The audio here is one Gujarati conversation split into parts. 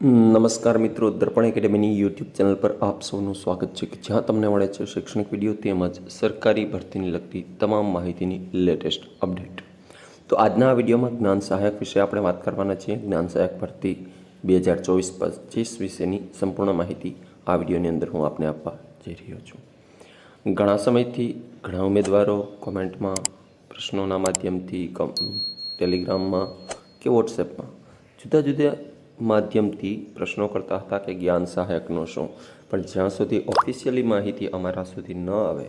નમસ્કાર મિત્રો, દર્પણ એકેડેમીની યુટ્યુબ ચેનલ પર આપ સૌનું સ્વાગત છે કે જ્યાં તમને મળે છે શૈક્ષણિક વિડીયો તેમજ સરકારી ભરતીને લગતી તમામ માહિતીની લેટેસ્ટ અપડેટ. તો આજના આ વિડીયોમાં જ્ઞાન સહાયક વિશે આપણે વાત કરવાના છીએ. જ્ઞાન સહાયક ભરતી 2024-25 વિશેની સંપૂર્ણ માહિતી આ વિડીયોની અંદર હું આપને આપવા જઈ રહ્યો છું. ઘણા સમયથી ઘણા ઉમેદવારો કોમેન્ટમાં, પ્રશ્નોના માધ્યમથી, ટેલિગ્રામમાં કે વોટ્સએપમાં જુદા જુદા માધ્યમથી પ્રશ્નો કરતા હતા કે જ્ઞાન સહાયકનો શું, પણ જ્યાં સુધી ઓફિશિયલી માહિતી અમારા સુધી ન આવે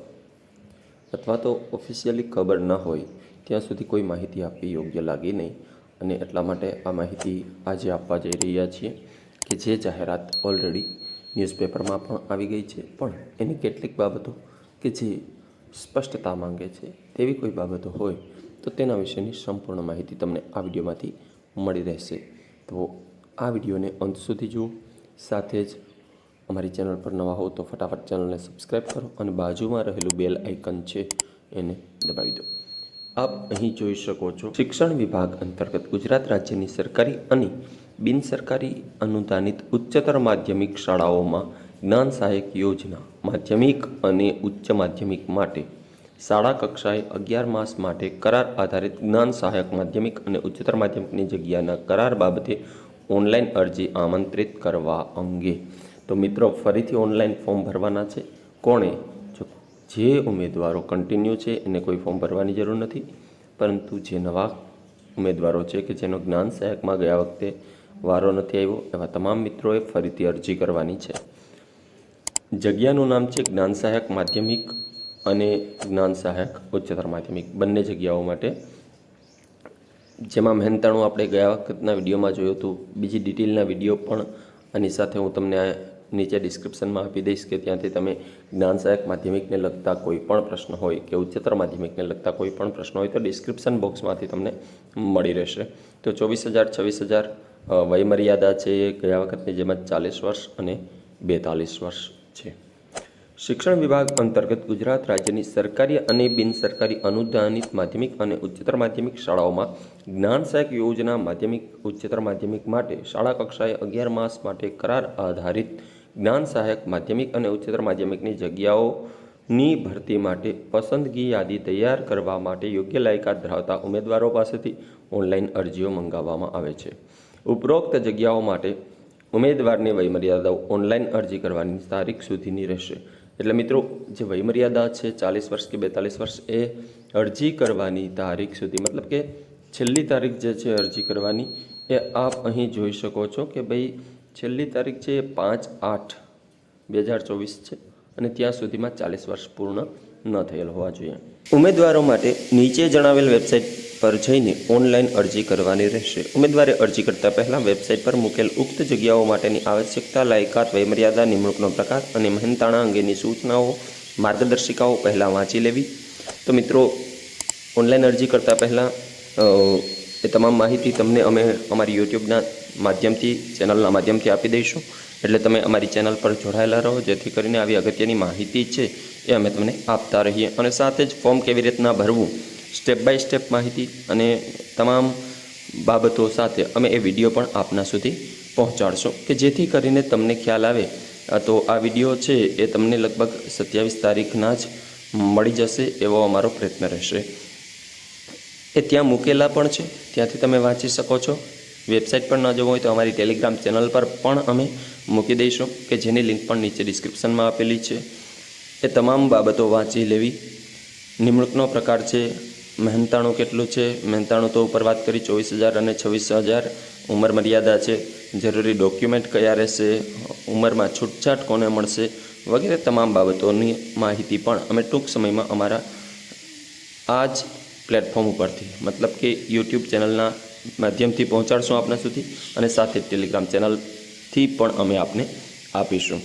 અથવા તો ઓફિશિયલી ખબર ન હોય ત્યાં સુધી કોઈ માહિતી આપવી યોગ્ય લાગી નહીં. અને એટલા માટે આ માહિતી આજે આપવા જઈ રહ્યા છીએ કે જે જાહેરાત ઓલરેડી ન્યૂઝપેપરમાં પણ આવી ગઈ છે, પણ એની કેટલીક બાબતો કે જે સ્પષ્ટતા માંગે છે તેવી કોઈ બાબતો હોય તો તેના વિશેની સંપૂર્ણ માહિતી તમને આ વિડીયોમાંથી મળી રહેશે. તો આ વિડીયોને અંત સુધી જુઓ. સાથે જ અમારી ચેનલ પર નવા હો તો ફટાફટ ચેનલને સબસ્ક્રાઈબ કરો અને બાજુમાં રહેલું બેલ આઇકન છે એને દબાવી દો. આપ અહીં જોઈ શકો છો, શિક્ષણ વિભાગ અંતર્ગત ગુજરાત રાજ્યની સરકારી અને બિનસરકારી અનુદાનિત ઉચ્ચતર માધ્યમિક શાળાઓમાં જ્ઞાન સહાયક યોજના માધ્યમિક અને ઉચ્ચ માધ્યમિક માટે શાળા કક્ષાએ 11 માસ માટે કરાર આધારિત જ્ઞાન સહાયક માધ્યમિક અને ઉચ્ચતર માધ્યમિકની જગ્યાના કરાર બાબતે ઓનલાઈન અરજી આમંત્રિત કરવા અંગે. તો મિત્રો, ફરીથી ઓનલાઈન ફોર્મ ભરવાના છે. કોણે? જે ઉમેદવારો કન્ટિન્યુ છે એને કોઈ ફોર્મ ભરવાની જરૂર નથી, પરંતુ જે નવા ઉમેદવારો છે કે જેનો જ્ઞાન સહાયકમાં ગયા વખતે વારો નથી આવ્યો એવા તમામ મિત્રોએ ફરીથી અરજી કરવાની છે. જગ્યાનું નામ છે જ્ઞાન સહાયક માધ્યમિક અને જ્ઞાન સહાયક ઉચ્ચતર માધ્યમિક, બંને જગ્યાઓ માટે. જેમાં મહેનતાણું આપણે ગયા વખતના વિડીયોમાં જોયું હતું. બીજી ડિટેલના વિડીયો પણ આની સાથે હું તમને નીચે ડિસ્ક્રિપ્શનમાં આપી દઈશ કે ત્યાંથી તમે જ્ઞાન સહાયક માધ્યમિકને લગતા કોઈ પણ પ્રશ્ન હોય કે ઉચ્ચતર માધ્યમિકને લગતા કોઈ પણ પ્રશ્ન હોય તો ડિસ્ક્રિપ્શન બોક્સમાંથી તમને મળી રહેશે. તો 24,000 26,000 વયમર્યાદા છે એ ગયા વખતની જેમ જ 40 વર્ષ અને 42 વર્ષ છે. શિક્ષણ વિભાગ અંતર્ગત ગુજરાત રાજ્યની સરકારી અને બિનસરકારી અનુદાનિત માધ્યમિક અને ઉચ્ચતર માધ્યમિક શાળાઓમાં જ્ઞાન સહાયક યોજના માધ્યમિક ઉચ્ચતર માધ્યમિક માટે શાળા કક્ષાએ 11 માસ માટે કરાર આધારિત જ્ઞાન સહાયક માધ્યમિક અને ઉચ્ચતર માધ્યમિકની જગ્યાઓની ભરતી માટે પસંદગી યાદી તૈયાર કરવા માટે યોગ્ય લાયકાત ધરાવતા ઉમેદવારો પાસેથી ઓનલાઈન અરજીઓ મંગાવવામાં આવે છે. ઉપરોક્ત જગ્યાઓ માટે ઉમેદવારની વયમર્યાદાઓ ઓનલાઈન અરજી કરવાની તારીખ સુધીની રહેશે. એટલે મિત્રો, જે વયમર્યાદા છે 40 વર્ષ કે 42 વર્ષ એ અરજી કરવાની તારીખ સુધી, મતલબ કે છેલ્લી તારીખ જે છે અરજી કરવાની એ આપ અહીં જોઈ શકો છો કે ભાઈ છેલ્લી તારીખ છે 5/8/2024 છે અને ત્યાં સુધીમાં 40 વર્ષ પૂર્ણ ન થયેલ હોવા જોઈએ. ઉમેદવારો માટે નીચે જણાવેલ વેબસાઇટ પર જઈને ઓનલાઈન અરજી કરવાની રહેશે. ઉમેદવારે અરજી કરતાં પહેલાં વેબસાઇટ પર મૂકેલ ઉક્ત જગ્યાઓ માટેની આવશ્યકતા, લાયકાત, વયમર્યાદા, નિમણૂકનો પ્રકાર અને મહેનતાણા અંગેની સૂચનાઓ, માર્ગદર્શિકાઓ પહેલાં વાંચી લેવી. તો મિત્રો, ઓનલાઈન અરજી કરતાં પહેલાં એ તમામ માહિતી તમને અમે અમારી યુટ્યુબના માધ્યમથી, ચેનલના માધ્યમથી આપી દઈશું. એટલે તમે અમારી ચેનલ પર જોડાયેલા રહો, જેથી કરીને આવી અગત્યની માહિતી છે એ અમે તમને આપતા રહીએ. અને સાથે જ ફોર્મ કેવી રીતના ભરવું, સ્ટેપ બાય સ્ટેપ માહિતી અને તમામ બાબતો સાથે અમે એ વિડીયો પણ આપના સુધી પહોંચાડશું કે જેથી કરીને તમને ખ્યાલ આવે. તો આ વિડીયો છે એ તમને લગભગ 27 તારીખના જ મળી જશે એવો અમારો પ્રયત્ન રહેશે. એ ત્યાં મૂકેલા પણ છે, ત્યાંથી તમે વાંચી શકો છો. વેબસાઇટ પર ન જવું હોય તો અમારી ટેલિગ્રામ ચેનલ પર પણ અમે મૂકી દઈશું કે જેની લિંક પણ નીચે ડિસ્ક્રિપ્શનમાં આપેલી છે. એ તમામ બાબતો વાંચી લેવી. નિમણૂકનો પ્રકાર છે, મહેનતાણું કેટલું છે, મહેનતાણું તો ઉપર વાત કરી 24,000 અને 26,000. ઉંમર મર્યાદા છે, જરૂરી ડોક્યુમેન્ટ કયા રહેશે, ઉંમરમાં છૂટછાટ કોને મળશે વગેરે તમામ બાબતોની માહિતી પણ અમે ટૂંક સમયમાં અમારા આ જ પ્લેટફોર્મ ઉપરથી, મતલબ કે યુટ્યુબ ચેનલના માધ્યમથી પહોંચાડશું આપના સુધી અને સાથે જ ટેલિગ્રામ ચેનલથી પણ અમે આપને આપીશું.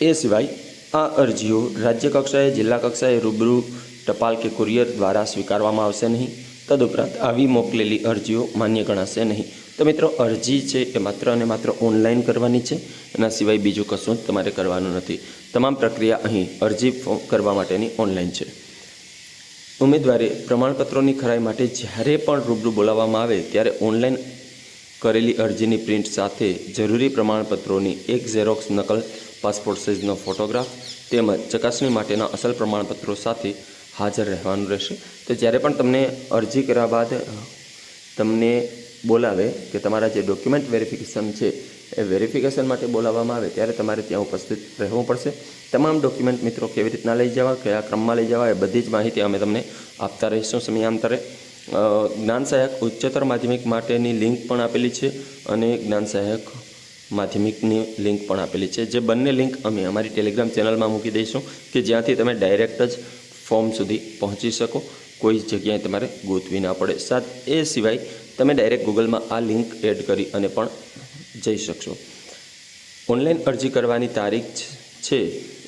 એ સિવાય આ અરજીઓ રાજ્ય કક્ષાએ, જિલ્લા કક્ષાએ રૂબરૂ, ટપાલ કે કુરિયર દ્વારા સ્વીકારવામાં આવશે નહીં. તદુપરાંત આવી મોકલેલી અરજીઓ માન્ય ગણાશે નહીં. તો મિત્રો, અરજી છે એ માત્ર અને માત્ર ઓનલાઈન કરવાની છે, એના સિવાય બીજું કશું જ તમારે કરવાનું નથી. તમામ પ્રક્રિયા અહીં અરજી કરવા માટેની ઓનલાઈન છે. ઉમેદવારે પ્રમાણપત્રોની ખરાઈ માટે જ્યારે પણ રૂબરૂ બોલાવવામાં આવે ત્યારે ઓનલાઈન કરેલી અરજીની પ્રિન્ટ સાથે જરૂરી પ્રમાણપત્રોની એક ઝેરોક્સ નકલ, પાસપોર્ટ સાઇઝનો ફોટોગ્રાફ તેમજ ચકાસણી માટેના અસલ પ્રમાણપત્રો સાથે હાજર રહેવાનું રહેશે. તો જ્યારે પણ તમને અરજી કર્યા બાદ તમને બોલાવે કે તમારા જે ડોક્યુમેન્ટ વેરિફિકેશન છે એ વેરિફિકેશન માટે બોલાવવામાં આવે ત્યારે તમારે ત્યાં ઉપસ્થિત રહેવું પડશે. તમામ ડોક્યુમેન્ટ મિત્રો કેવી રીતના લઈ જવા, કયા ક્રમમાં લઈ જવા, એ બધી જ માહિતી અમે તમને આપતા રહીશું સમયાંતરે. જ્ઞાન સહાયક ઉચ્ચતર માધ્યમિક માટેની લિંક પણ આપેલી છે અને જ્ઞાન સહાયક માધ્યમિકની લિંક પણ આપેલી છે, જે બંને લિંક અમે અમારી ટેલિગ્રામ ચેનલમાં મૂકી દઈશું કે જ્યાંથી તમે ડાયરેક્ટ જ ફોર્મ સુધી પહોંચી શકો, કોઈ જગ્યાએ તમારે ગોતવી ના પડે. એ સિવાય તમે ડાયરેક્ટ ગૂગલમાં આ લિંક એડ કરી અને પણ જઈ શકશો. ઓનલાઈન અરજી કરવાની તારીખ છે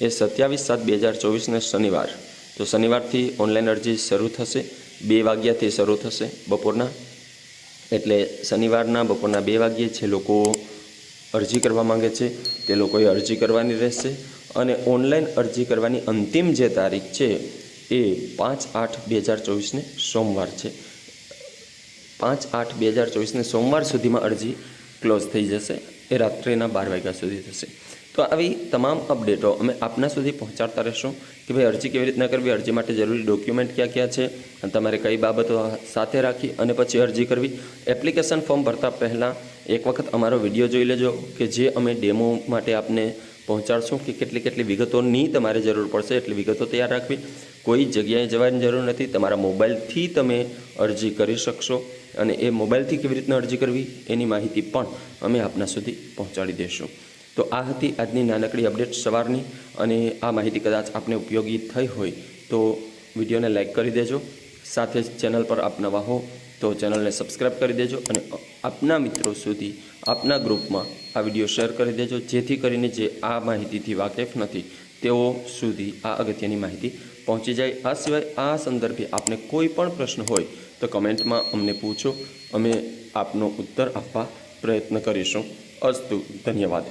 એ 27/7/2024 શનિવાર. તો શનિવારથી ઓનલાઈન અરજી શરૂ થશે, 2 વાગ્યાથી શરૂ થશે બપોરના. એટલે શનિવારના બપોરના 2 વાગ્યે જે લોકો અરજી કરવા માંગે છે તે લોકોએ અરજી કરવાની રહેશે. અને ઓનલાઈન અરજી કરવાની અંતિમ જે તારીખ છે એ 5/8/2024 સોમવાર છે. 5/8/2024 સોમવાર સુધીમાં અરજી ક્લોઝ થઈ જશે. એ રાત્રિના 12 વાગ્યા સુધી થશે. તો આવી તમામ અપડેટો અમે આપના સુધી પહોંચાડતા રહેશું કે ભાઈ અરજી કેવી રીતના કરવી, અરજી માટે જરૂરી ડોક્યુમેન્ટ ક્યાં ક્યાં છે, અને તમારે કઈ બાબતો સાથે રાખી અને પછી અરજી કરવી. એપ્લિકેશન ફોર્મ ભરતા પહેલાં એક વખત અમારો વિડીયો જોઈ લેજો કે જે અમે ડેમો માટે આપને પહોંચાડશું કે કેટલી વિગતોની તમારે જરૂર પડશે એટલી વિગતો તૈયાર રાખવી. કોઈ જગ્યાએ જવાની જરૂર નથી, તમારા મોબાઈલથી તમે અરજી કરી શકશો અને એ મોબાઈલથી કેવી રીતના અરજી કરવી એની માહિતી પણ અમે આપના સુધી પહોંચાડી દઈશું. તો આ હતી આજની નાનકડી અપડેટ સવારની, અને આ માહિતી કદાચ આપને ઉપયોગી થઈ હોય તો વિડીયોને લાઇક કરી દેજો. સાથે જ ચેનલ પર આપ નવા હો તો ચેનલને સબસ્ક્રાઈબ કરી દેજો અને આપના મિત્રો સુધી આપના ગ્રુપમાં આ વિડીયો શેર કરી દેજો, જેથી કરીને જે આ માહિતીથી વાકેફ નથી તેઓ સુધી આ અગત્યની માહિતી પહોંચી જાય. આ સિવાય આ સંદર્ભે આપને કોઈ પણ પ્રશ્ન હોય તો કમેન્ટમાં અમને પૂછો, અમે આપનો ઉત્તર આપવા પ્રયત્ન કરીશું. અસ્તુ, ધન્યવાદ.